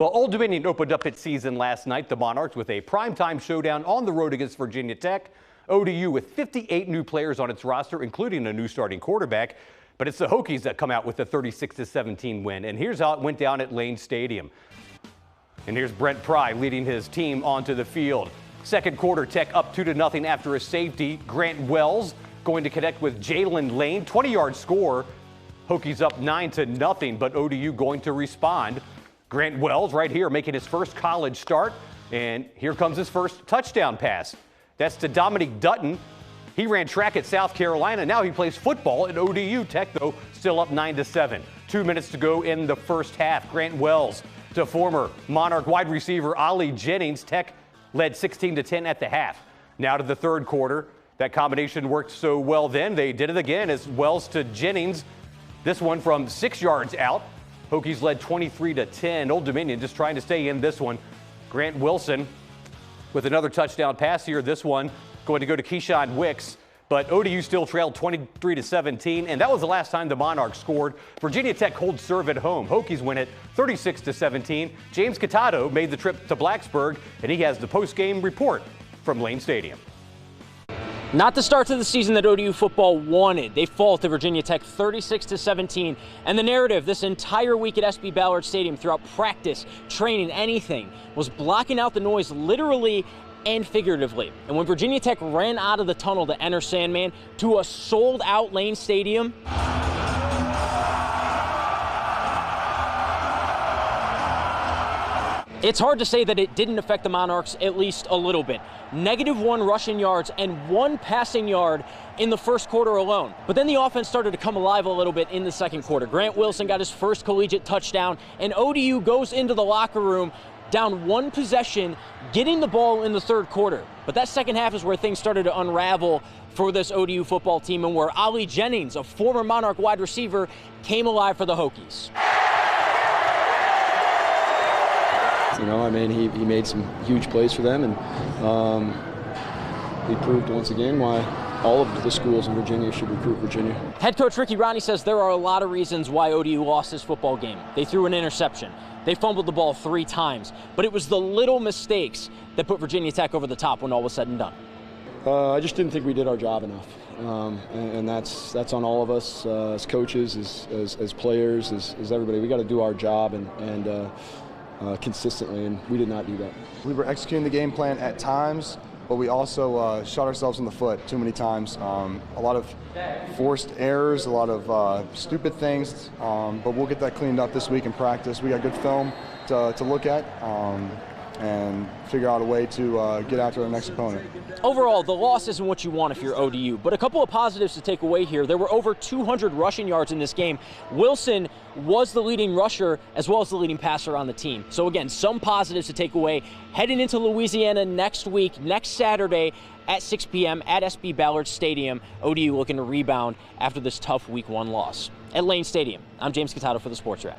Well, Old Dominion opened up its season last night. The Monarchs with a primetime showdown on the road against Virginia Tech. ODU with 58 new players on its roster, including a new starting quarterback. But it's the Hokies that come out with a 36-17 win. And here's how it went down at Lane Stadium. And here's Brent Pry leading his team onto the field. Second quarter, Tech up 2-0 after a safety. Grant Wells going to connect with Jalen Lane. 20-yard score. Hokies up 9-0, but ODU going to respond. Grant Wells right here making his first college start, and here comes his first touchdown pass. That's to Dominic Dutton. He ran track at South Carolina. Now he plays football at ODU. Tech, though, still up 9-7. 2 minutes to go in the first half. Grant Wells to former Monarch wide receiver Ollie Jennings. Tech led 16-10 at the half. Now to the third quarter. That combination worked so well then. They did it again as Wells to Jennings. This one from 6 yards out. Hokies led 23-10. Old Dominion just trying to stay in this one. Grant Wilson with another touchdown pass here. This one going to go to Keyshawn Wicks. But ODU still trailed 23-17, and that was the last time the Monarchs scored. Virginia Tech holds serve at home. Hokies win it 36-17. James Catato made the trip to Blacksburg, and he has the post-game report from Lane Stadium. Not the start to the season that ODU football wanted. They fall to Virginia Tech 36-17. And the narrative this entire week at SB Ballard Stadium throughout practice, training, anything, was blocking out the noise literally and figuratively. And when Virginia Tech ran out of the tunnel to enter Sandman to a sold-out Lane Stadium, it's hard to say that it didn't affect the Monarchs at least a little bit. -1 rushing yards and 1 passing yard in the first quarter alone. But then the offense started to come alive a little bit in the second quarter. Grant Wilson got his first collegiate touchdown, and ODU goes into the locker room down 1 possession, getting the ball in the third quarter. But that second half is where things started to unravel for this ODU football team, and where Ollie Jennings, a former Monarch wide receiver, came alive for the Hokies. You know, I mean, he made some huge plays for them, and he proved once again why all of the schools in Virginia should recruit Virginia. Head coach Ricky Ronnie says there are a lot of reasons why ODU lost this football game. They threw an interception. They fumbled the ball 3 times. But it was the little mistakes that put Virginia Tech over the top when all was said and done. I just didn't think we did our job enough, and that's on all of us as coaches, as players, as everybody. We got to do our job and consistently, and we did not do that. We were executing the game plan at times, but we also shot ourselves in the foot too many times. A lot of forced errors, a lot of stupid things, but we'll get that cleaned up this week in practice. We got good film to look at and figure out a way to get after our next opponent. Overall, the loss isn't what you want if you're ODU, but a couple of positives to take away here. There were over 200 rushing yards in this game. Wilson was the leading rusher as well as the leading passer on the team. So again, some positives to take away. Heading into Louisiana next week, next Saturday at 6 p.m. at SB Ballard Stadium. ODU looking to rebound after this tough Week 1 loss. At Lane Stadium, I'm James Catato for the Sports Wrap.